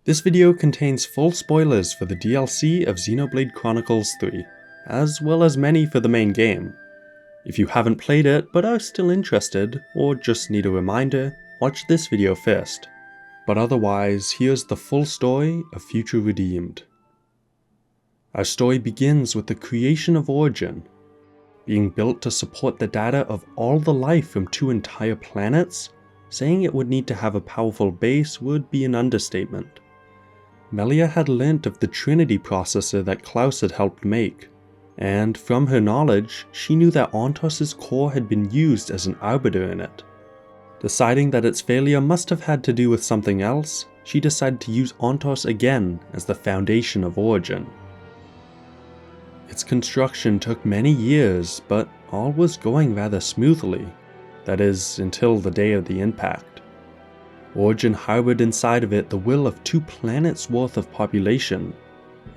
This video contains full spoilers for the DLC of Xenoblade Chronicles 3, as well as many for the main game. If you haven't played it but are still interested, or just need a reminder, watch this video first. But otherwise, here's the full story of Future Redeemed. Our story begins with the creation of Origin. Being built to support the data of all the life from 2 entire planets, saying it would need to have a powerful base would be an understatement. Melia had learnt of the Trinity processor that Klaus had helped make, and from her knowledge, she knew that Ontos's core had been used as an arbiter in it. Deciding that its failure must have had to do with something else, she decided to use Ontos again as the foundation of Origin. Its construction took many years, but all was going rather smoothly. That is, until the day of the impact. Origin harbored inside of it the will of 2 planets worth of population,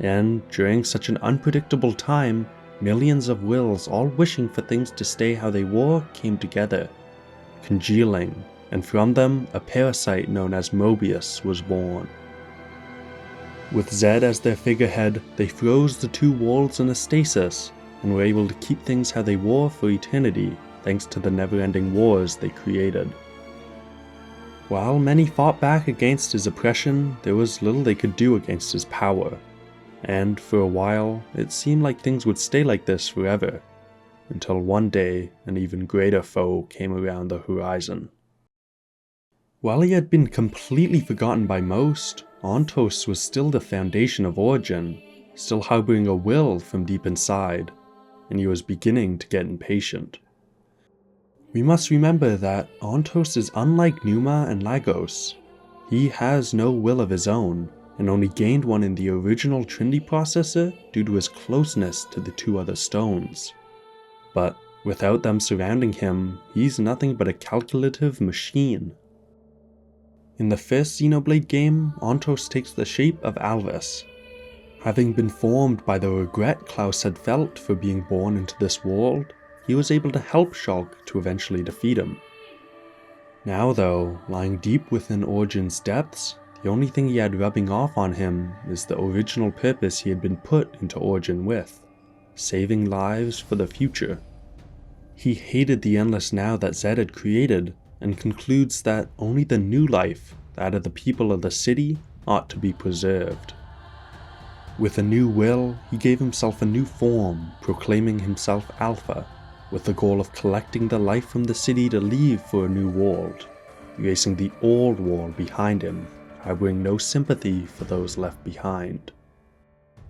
and during such an unpredictable time, millions of wills all wishing for things to stay how they were came together, congealing, and from them a parasite known as Mobius was born. With Zed as their figurehead, they froze the 2 worlds in a stasis, and were able to keep things how they were for eternity thanks to the never-ending wars they created. While many fought back against his oppression, there was little they could do against his power, and for a while, it seemed like things would stay like this forever, until one day an even greater foe came around the horizon. While he had been completely forgotten by most, Ontos was still the foundation of Origin, still harboring a will from deep inside, and he was beginning to get impatient. We must remember that Ontos is unlike Numa and Lagos. He has no will of his own, and only gained one in the original Trinity processor due to his closeness to the 2 other stones. But without them surrounding him, he's nothing but a calculative machine. In the first Xenoblade game, Ontos takes the shape of Alvis. Having been formed by the regret Klaus had felt for being born into this world, he was able to help Shulk to eventually defeat him. Now though, lying deep within Origin's depths, the only thing he had rubbing off on him is the original purpose he had been put into Origin with, saving lives for the future. He hated the endless now that Zed had created, and concludes that only the new life, that of the people of the city, ought to be preserved. With a new will, he gave himself a new form, proclaiming himself Alpha, with the goal of collecting the life from the city to leave for a new world, erasing the old world behind him, harboring no sympathy for those left behind.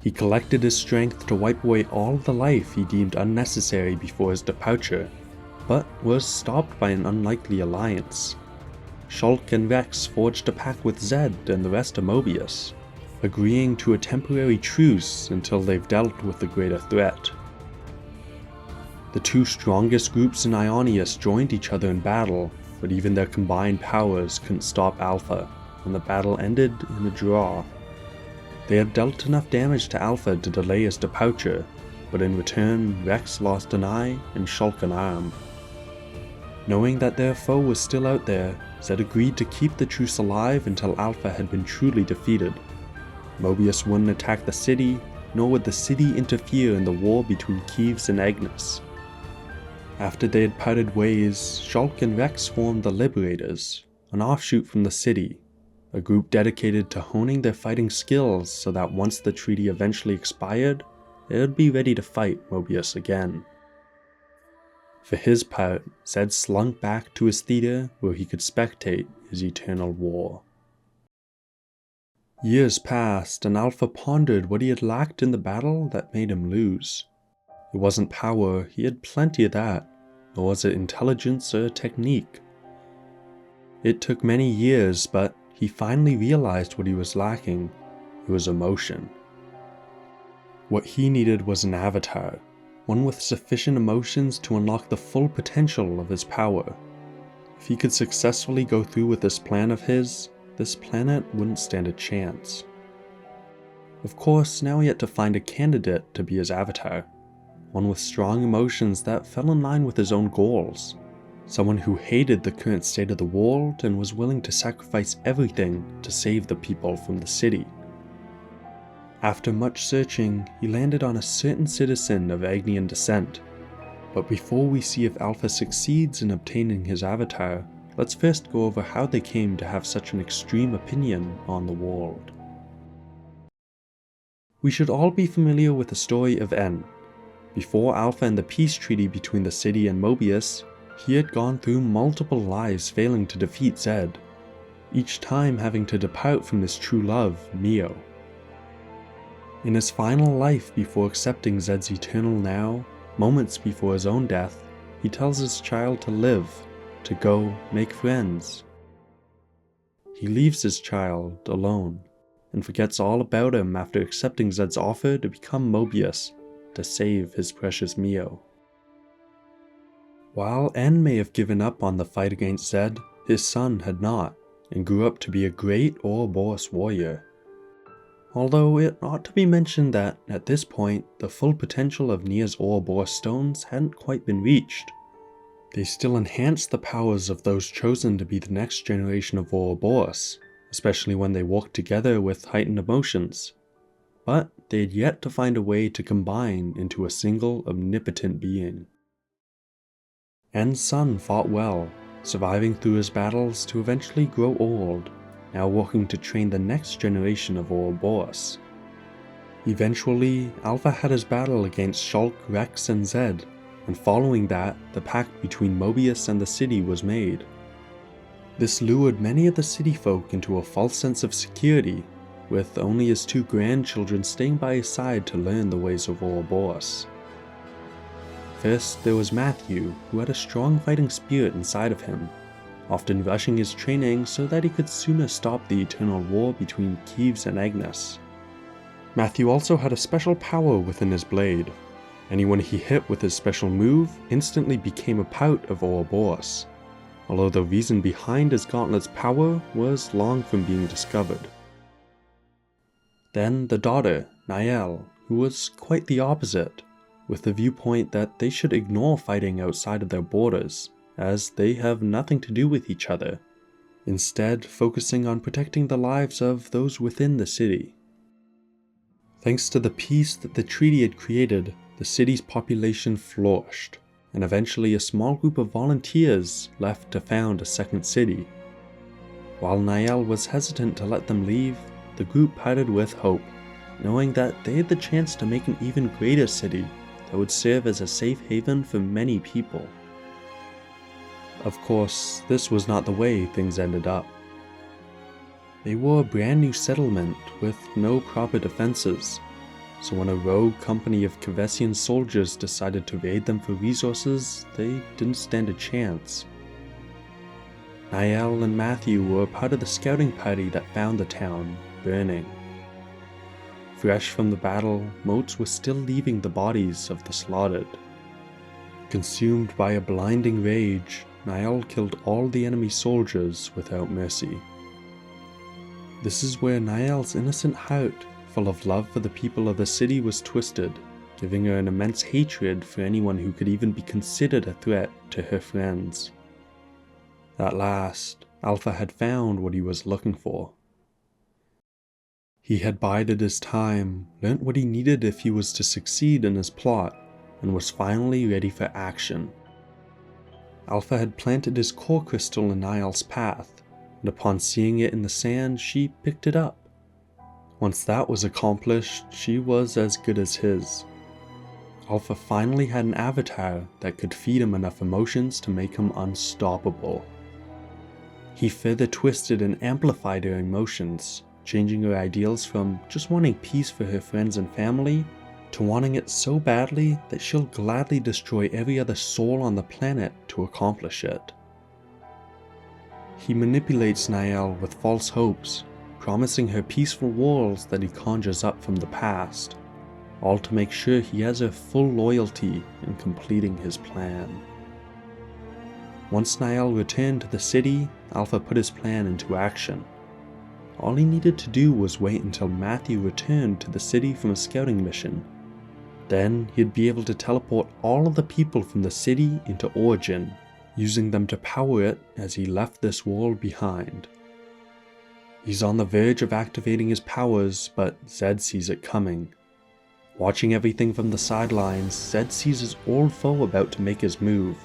He collected his strength to wipe away all the life he deemed unnecessary before his departure, but was stopped by an unlikely alliance. Shulk and Rex forged a pact with Zed and the rest of Mobius, agreeing to a temporary truce until they've dealt with the greater threat. The 2 strongest groups in Ionius joined each other in battle, but even their combined powers couldn't stop Alpha, and the battle ended in a draw. They had dealt enough damage to Alpha to delay his departure, but in return Rex lost an eye and Shulk an arm. Knowing that their foe was still out there, Zed agreed to keep the truce alive until Alpha had been truly defeated. Mobius wouldn't attack the city, nor would the city interfere in the war between Kiev and Agnes. After they had parted ways, Shulk and Rex formed the Liberators, an offshoot from the city, a group dedicated to honing their fighting skills so that once the treaty eventually expired, they would be ready to fight Mobius again. For his part, Zed slunk back to his theater where he could spectate his eternal war. Years passed, and Alpha pondered what he had lacked in the battle that made him lose. It wasn't power, he had plenty of that, nor was it intelligence or technique. It took many years, but he finally realized what he was lacking. It was emotion. What he needed was an avatar, one with sufficient emotions to unlock the full potential of his power. If he could successfully go through with this plan of his, this planet wouldn't stand a chance. Of course, now he had to find a candidate to be his avatar, one with strong emotions that fell in line with his own goals. someone who hated the current state of the world and was willing to sacrifice everything to save the people from the city. After much searching, he landed on a certain citizen of Agnian descent. But before we see if Alpha succeeds in obtaining his avatar, let's first go over how they came to have such an extreme opinion on the world. We should all be familiar with the story of N. Before Alpha and the peace treaty between the city and Mobius, he had gone through multiple lives failing to defeat Zed, each time having to depart from his true love, Mio. In his final life before accepting Zed's eternal now, moments before his own death, he tells his child to live, to go make friends. He leaves his child alone, and forgets all about him after accepting Zed's offer to become Mobius, to save his precious Mio. While N may have given up on the fight against Zed, his son had not, and grew up to be a great Ouroboros warrior. Although it ought to be mentioned that, at this point, the full potential of Nia's Ouroboros stones hadn't quite been reached. They still enhanced the powers of those chosen to be the next generation of Ouroboros, especially when they worked together with heightened emotions. But they had yet to find a way to combine into a single omnipotent being. N's son fought well, surviving through his battles to eventually grow old, now working to train the next generation of Ouroboros. Eventually, Alpha had his battle against Shulk, Rex, and Zed, and following that, the pact between Mobius and the city was made. This lured many of the city folk into a false sense of security, with only his two grandchildren staying by his side to learn the ways of Ouroboros. First, there was Matthew, who had a strong fighting spirit inside of him, often rushing his training so that he could sooner stop the eternal war between Kieves and Agnes. Matthew also had a special power within his blade. Anyone he hit with his special move instantly became a part of Ouroboros, although the reason behind his gauntlet's power was long from being discovered. Then the daughter, Niall, who was quite the opposite, with the viewpoint that they should ignore fighting outside of their borders, as they have nothing to do with each other, instead focusing on protecting the lives of those within the city. Thanks to the peace that the treaty had created, the city's population flourished, and eventually a small group of volunteers left to found a second city. While Niall was hesitant to let them leave, the group parted with hope, knowing that they had the chance to make an even greater city that would serve as a safe haven for many people. Of course, this was not the way things ended up. They were a brand new settlement with no proper defenses, so when a rogue company of Kavessian soldiers decided to raid them for resources, they didn't stand a chance. Niall and Matthew were part of the scouting party that found the town burning. Fresh from the battle, motes were still leaving the bodies of the slaughtered. Consumed by a blinding rage, Niall killed all the enemy soldiers without mercy. This is where Niall's innocent heart, full of love for the people of the city, was twisted, giving her an immense hatred for anyone who could even be considered a threat to her friends. At last, Alpha had found what he was looking for. He had bided his time, learnt what he needed if he was to succeed in his plot, and was finally ready for action. Alpha had planted his core crystal in Niall's path, and upon seeing it in the sand, she picked it up. Once that was accomplished, she was as good as his. Alpha finally had an avatar that could feed him enough emotions to make him unstoppable. He further twisted and amplified her emotions, changing her ideals from just wanting peace for her friends and family to wanting it so badly that she'll gladly destroy every other soul on the planet to accomplish it. He manipulates Niall with false hopes, promising her peaceful worlds that he conjures up from the past, all to make sure he has her full loyalty in completing his plan. Once Niall returned to the city, Alpha put his plan into action. All he needed to do was wait until Matthew returned to the city from a scouting mission. Then he'd be able to teleport all of the people from the city into Origin, using them to power it as he left this world behind. He's on the verge of activating his powers, but Zed sees it coming. Watching everything from the sidelines, Zed sees his old foe about to make his move,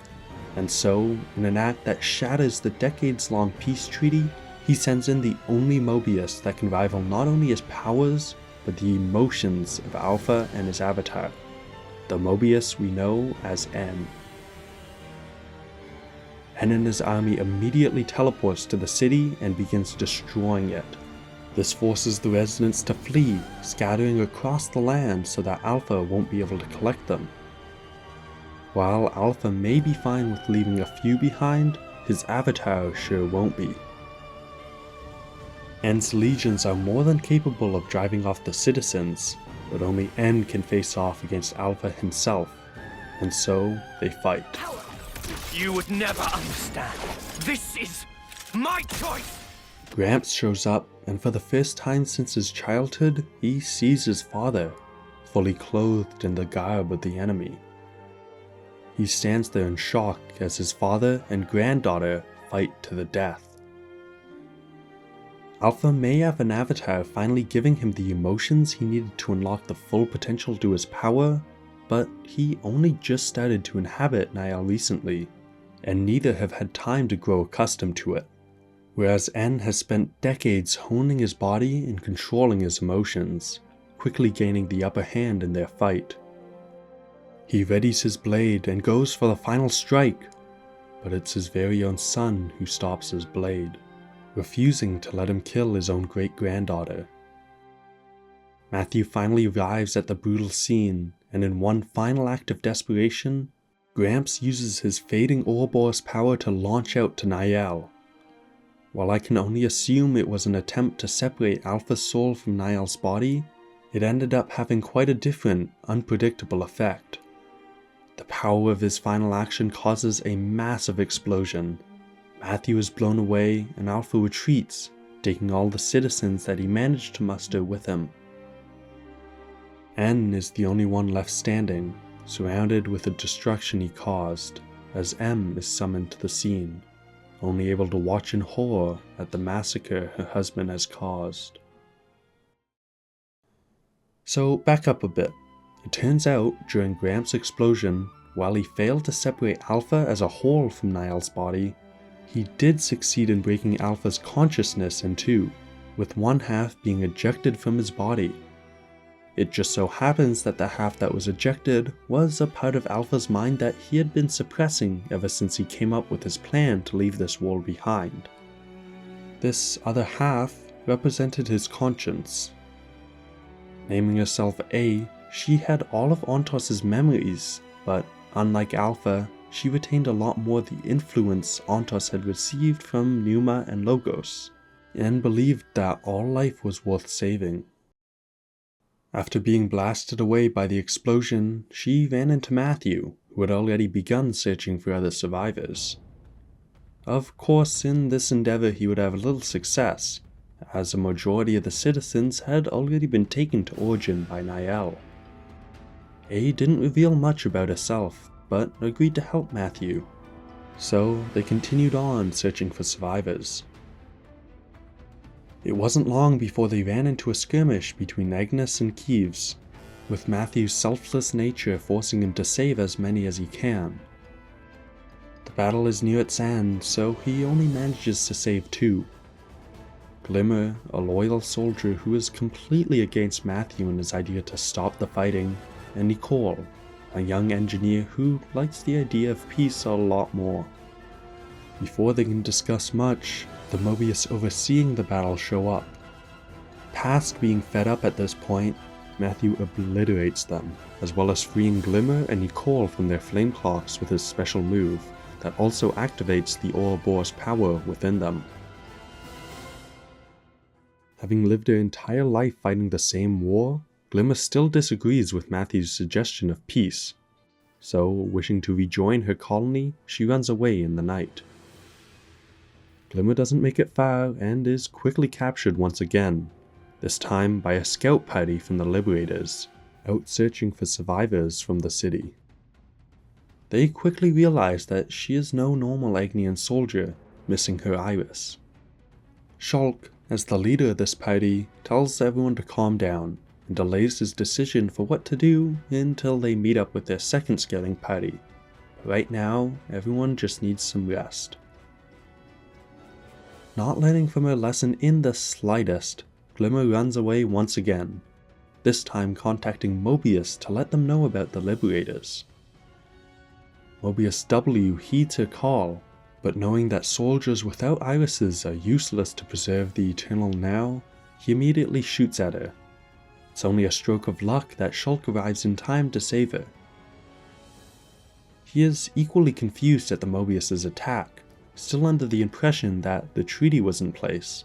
and so, in an act that shatters the decades-long peace treaty, he sends in the only Mobius that can rival not only his powers, but the emotions of Alpha and his avatar, the Mobius we know as N. N and his army immediately teleports to the city and begins destroying it. This forces the residents to flee, scattering across the land so that Alpha won't be able to collect them. While Alpha may be fine with leaving a few behind, his avatar sure won't be. N's legions are more than capable of driving off the citizens, but only N can face off against Alpha himself, and so they fight. You would never understand. This is my choice! Gramps shows up, and for the first time since his childhood, he sees his father, fully clothed in the garb of the enemy. He stands there in shock as his father and granddaughter fight to the death. Alpha may have an avatar finally giving him the emotions he needed to unlock the full potential to his power, but he only just started to inhabit Nihil recently, and neither have had time to grow accustomed to it, whereas N has spent decades honing his body and controlling his emotions, quickly gaining the upper hand in their fight. He readies his blade and goes for the final strike, but it's his very own son who stops his blade, refusing to let him kill his own great-granddaughter. Matthew finally arrives at the brutal scene, and in one final act of desperation, Gramps uses his fading Ouroboros power to launch out to Nihil. While I can only assume it was an attempt to separate Alpha's soul from Nihil's body, it ended up having quite a different, unpredictable effect. The power of his final action causes a massive explosion. Matthew is blown away and Alpha retreats, taking all the citizens that he managed to muster with him. N is the only one left standing, surrounded with the destruction he caused, as M is summoned to the scene, only able to watch in horror at the massacre her husband has caused. So back up a bit. It turns out, during Gramps' explosion, while he failed to separate Alpha as a whole from Nihil's body, he did succeed in breaking Alpha's consciousness in two, with one half being ejected from his body. It just so happens that the half that was ejected was a part of Alpha's mind that he had been suppressing ever since he came up with his plan to leave this world behind. This other half represented his conscience. Naming herself A, she had all of Ontos's memories, but unlike Alpha, she retained a lot more of the influence Ontos had received from Pneuma and Logos, and believed that all life was worth saving. After being blasted away by the explosion, she ran into Matthew, who had already begun searching for other survivors. Of course, in this endeavor he would have little success, as a majority of the citizens had already been taken to Origin by Nihil. A didn't reveal much about herself, but agreed to help Matthew, so they continued on searching for survivors. It wasn't long before they ran into a skirmish between Agnes and Kieves, with Matthew's selfless nature forcing him to save as many as he can. The battle is near its end, so he only manages to save two. Glimmer, a loyal soldier who is completely against Matthew and his idea to stop the fighting, and Nicole, a young engineer who likes the idea of peace a lot more. Before they can discuss much, the Mobius overseeing the battle show up. Past being fed up at this point, Matthew obliterates them, as well as freeing Glimmer and Nicole from their flame clocks with his special move that also activates the Ouroboros power within them. Having lived her entire life fighting the same war, Glimmer still disagrees with Matthew's suggestion of peace, so wishing to rejoin her colony, she runs away in the night. Glimmer doesn't make it far and is quickly captured once again, this time by a scout party from the Liberators, out searching for survivors from the city. they quickly realize that she is no normal Agnian soldier, missing her iris. Shulk, as the leader of this party, tells everyone to calm down and delays his decision for what to do until they meet up with their second scouting party. But right now, everyone just needs some rest. Not learning from her lesson in the slightest, Glimmer runs away once again, this time contacting Mobius to let them know about the Liberators. Mobius W heeds her call, but knowing that soldiers without irises are useless to preserve the Eternal Now, he immediately shoots at her. It's only a stroke of luck that Shulk arrives in time to save her. He is equally confused at the Mobius's attack, still under the impression that the treaty was in place,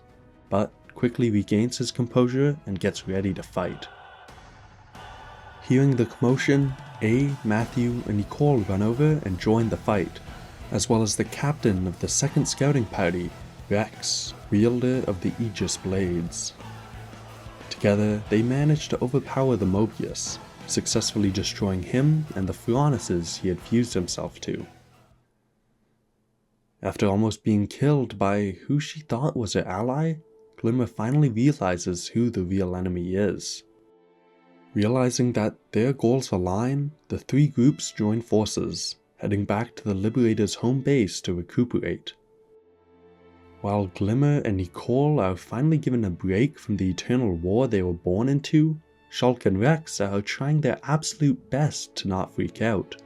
but quickly regains his composure and gets ready to fight. Hearing the commotion, A, Matthew, and Nicole run over and join the fight, as well as the captain of the second scouting party, Rex, wielder of the Aegis Blades. Together, they manage to overpower the Mobius, successfully destroying him and the furnaces he had fused himself to. After almost being killed by who she thought was her ally, Glimmer finally realizes who the real enemy is. Realizing that their goals align, the three groups join forces, heading back to the Liberators' home base to recuperate. While Glimmer and Nicole are finally given a break from the eternal war they were born into, Shulk and Rex are trying their absolute best to not freak out.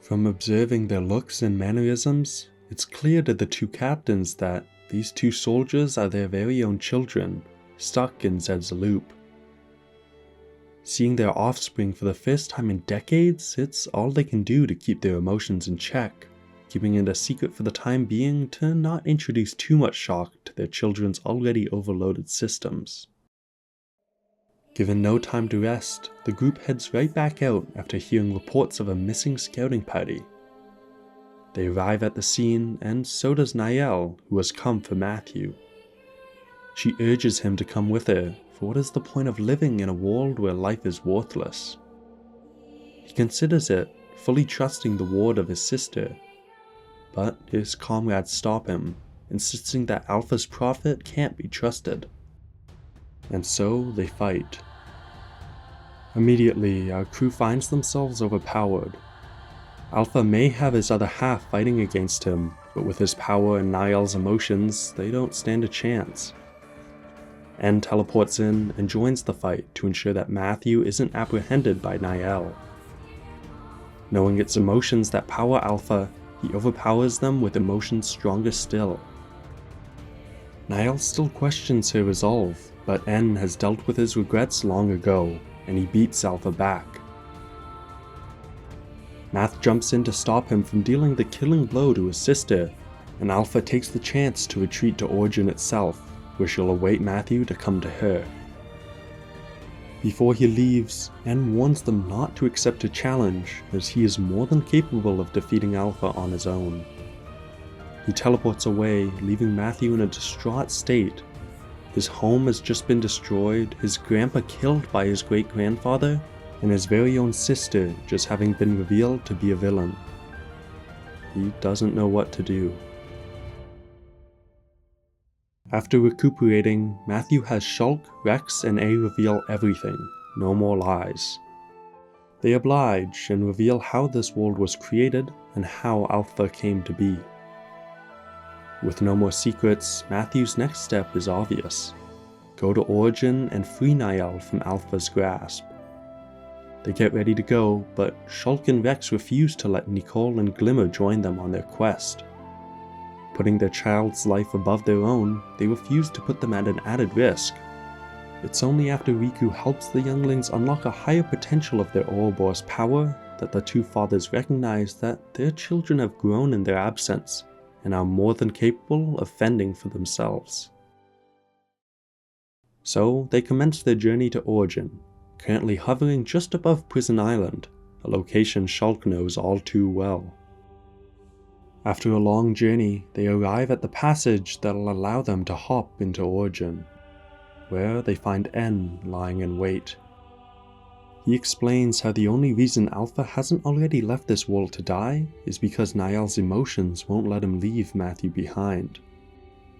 From observing their looks and mannerisms, it's clear to the two captains that these two soldiers are their very own children, stuck in Zed's loop. Seeing their offspring for the first time in decades, it's all they can do to keep their emotions in check, keeping it a secret for the time being to not introduce too much shock to their children's already overloaded systems. Given no time to rest, the group heads right back out after hearing reports of a missing scouting party. They arrive at the scene, and so does Niall, who has come for Matthew. She urges him to come with her, for what is the point of living in a world where life is worthless? He considers it, fully trusting the word of his sister, but his comrades stop him, insisting that Alpha's prophet can't be trusted. And so they fight. Immediately, our crew finds themselves overpowered. Alpha may have his other half fighting against him, but with his power and Niall's emotions, they don't stand a chance. N teleports in and joins the fight to ensure that Matthew isn't apprehended by Niall. Knowing it's emotions that power Alpha, he overpowers them with emotions stronger still. Niall still questions her resolve, but N has dealt with his regrets long ago, and he beats Alpha back. Math jumps in to stop him from dealing the killing blow to his sister, and Alpha takes the chance to retreat to Origin itself, where she'll await Matthew to come to her. Before he leaves, N warns them not to accept a challenge, as he is more than capable of defeating Alpha on his own. He teleports away, leaving Matthew in a distraught state. His home has just been destroyed, his grandpa killed by his great-grandfather, and his very own sister just having been revealed to be a villain. He doesn't know what to do. After recuperating, Matthew has Shulk, Rex, and A reveal everything, no more lies. They oblige and reveal how this world was created and how Alpha came to be. With no more secrets, Matthew's next step is obvious. Go to Origin and free Niall from Alpha's grasp. They get ready to go, but Shulk and Rex refuse to let Nicole and Glimmer join them on their quest. Putting their child's life above their own, they refuse to put them at an added risk. It's only after Riku helps the younglings unlock a higher potential of their Ouroboros power that the two fathers recognize that their children have grown in their absence and are more than capable of fending for themselves. So they commence their journey to Origin, currently hovering just above Prison Island, a location Shulk knows all too well. After a long journey, they arrive at the passage that'll allow them to hop into Origin, where they find N lying in wait. He explains how the only reason Alpha hasn't already left this world to die is because Niall's emotions won't let him leave Matthew behind.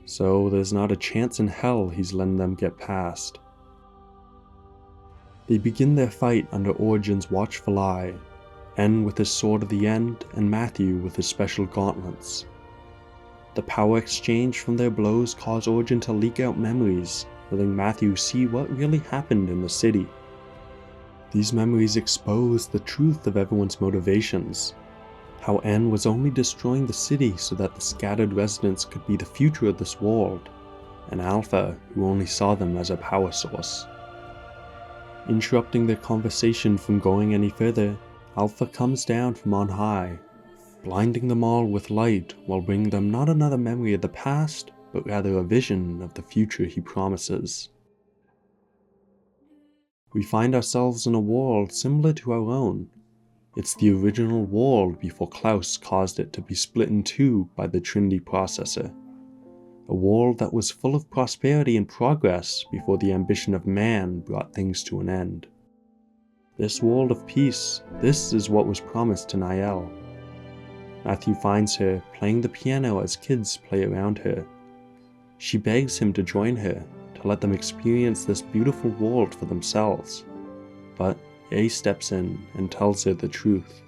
So there's not a chance in hell he's letting them get past. They begin their fight under Origin's watchful eye, En with his Sword of the End and Matthew with his special gauntlets. The power exchange from their blows cause Origin to leak out memories, letting Matthew see what really happened in the city. These memories expose the truth of everyone's motivations, how En was only destroying the city so that the scattered residents could be the future of this world, and Alpha who only saw them as a power source. Interrupting their conversation from going any further, Alpha comes down from on high, blinding them all with light while bringing them not another memory of the past, but rather a vision of the future he promises. We find ourselves in a world similar to our own. It's the original world before Klaus caused it to be split in two by the Trinity processor. A world that was full of prosperity and progress before the ambition of man brought things to an end. This world of peace, this is what was promised to Niall. Matthew finds her playing the piano as kids play around her. She begs him to join her, to let them experience this beautiful world for themselves. But A steps in and tells her the truth.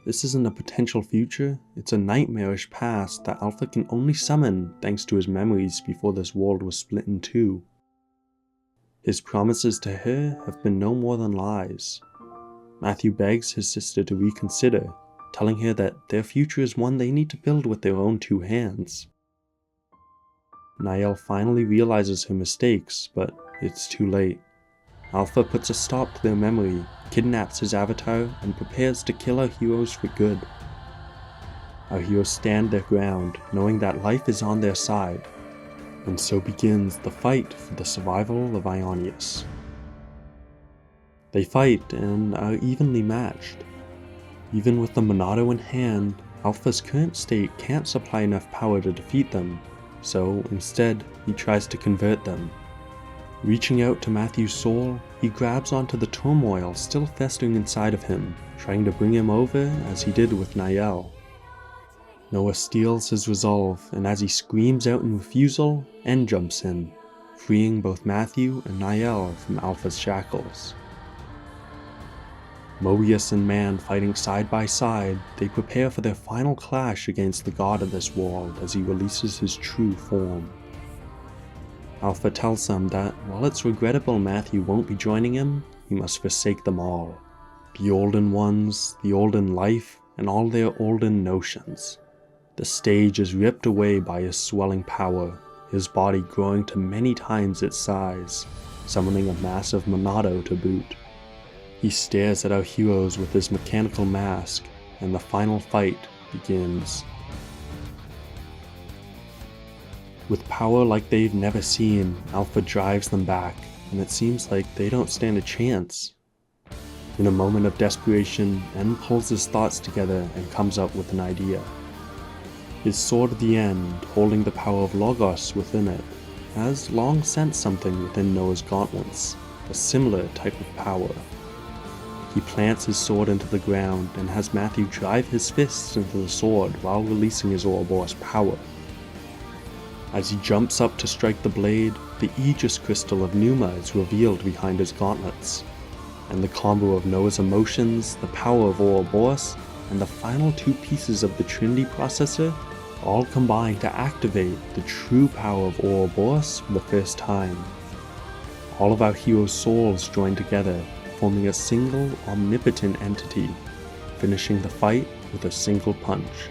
This isn't a potential future, it's a nightmarish past that Alpha can only summon thanks to his memories before this world was split in two. His promises to her have been no more than lies. Matthew begs his sister to reconsider, telling her that their future is one they need to build with their own two hands. Niall finally realizes her mistakes, but it's too late. Alpha puts a stop to their memory, kidnaps his avatar, and prepares to kill our heroes for good. Our heroes stand their ground, knowing that life is on their side, and so begins the fight for the survival of Ionius. They fight and are evenly matched. Even with the Monado in hand, Alpha's current state can't supply enough power to defeat them, so instead he tries to convert them. Reaching out to Matthew's soul, he grabs onto the turmoil still festering inside of him, trying to bring him over as he did with Niall. Noah steals his resolve, and as he screams out in refusal, En jumps in, freeing both Matthew and Niall from Alpha's shackles. Mobius and Man fighting side by side, they prepare for their final clash against the god of this world as he releases his true form. Alpha tells them that while it's regrettable Matthew won't be joining him, he must forsake them all. The Olden Ones, the Olden life, and all their Olden notions. The stage is ripped away by his swelling power, his body growing to many times its size, summoning a massive Monado to boot. He stares at our heroes with his mechanical mask, and the final fight begins. With power like they've never seen, Alpha drives them back, and it seems like they don't stand a chance. In a moment of desperation, En pulls his thoughts together and comes up with an idea. His Sword of the End, holding the power of Logos within it, has long sensed something within Noah's gauntlets, a similar type of power. He plants his sword into the ground and has Matthew drive his fists into the sword while releasing his Ouroboros power. As he jumps up to strike the blade, the Aegis crystal of Numa is revealed behind his gauntlets, and the combo of Noah's emotions, the power of Ouroboros, and the final two pieces of the Trinity processor all combine to activate the true power of Ouroboros for the first time. All of our heroes' souls join together, forming a single omnipotent entity, finishing the fight with a single punch.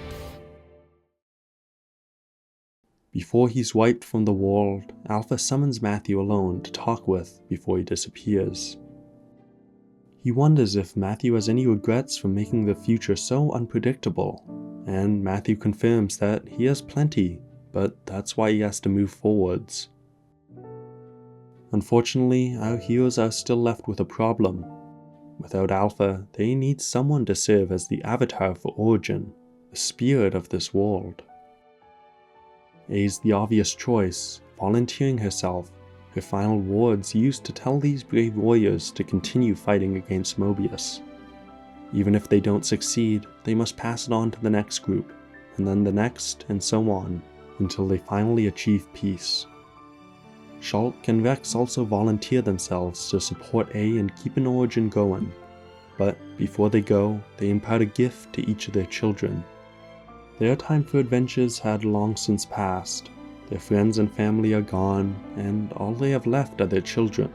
Before he's wiped from the world, Alpha summons Matthew alone to talk with before he disappears. He wonders if Matthew has any regrets for making the future so unpredictable, and Matthew confirms that he has plenty, but that's why he has to move forwards. Unfortunately, our heroes are still left with a problem. Without Alpha, they need someone to serve as the avatar for Origin, the spirit of this world. A's the obvious choice, volunteering herself, her final words used to tell these brave warriors to continue fighting against Mobius. Even if they don't succeed, they must pass it on to the next group, and then the next, and so on, until they finally achieve peace. Shulk and Rex also volunteer themselves to support A and keep an origin going, but before they go, they impart a gift to each of their children. Their time for adventures had long since passed. Their friends and family are gone, and all they have left are their children.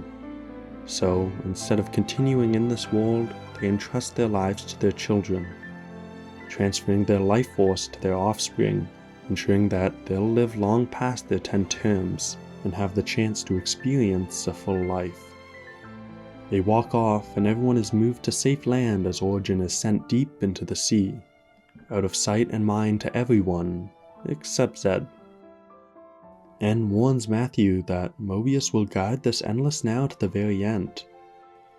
So, instead of continuing in this world, they entrust their lives to their children, transferring their life force to their offspring, ensuring that they'll live long past their 10 terms and have the chance to experience a full life. They walk off, and everyone is moved to safe land as Origin is sent deep into the sea, out of sight and mind to everyone, except Zed. N warns Matthew that Mobius will guide this Endless Now to the very end,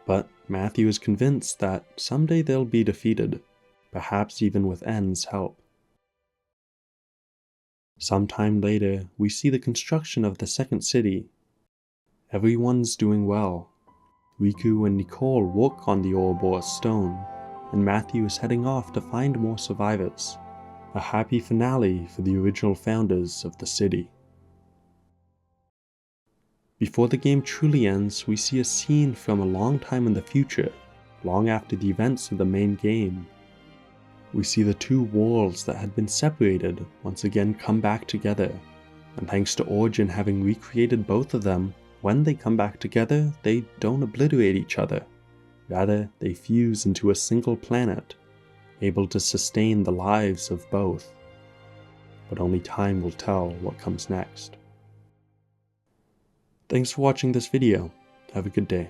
but Matthew is convinced that someday they'll be defeated, perhaps even with N's help. Sometime later, we see the construction of the second city. Everyone's doing well. Riku and Nicole work on the Ouroboros stone, and Matthew is heading off to find more survivors. A happy finale for the original founders of the city. Before the game truly ends, we see a scene from a long time in the future, long after the events of the main game. We see the two worlds that had been separated once again come back together, and thanks to Origin having recreated both of them, when they come back together, they don't obliterate each other. Rather, they fuse into a single planet, able to sustain the lives of both. But only time will tell what comes next. Thanks for watching this video. Have a good day.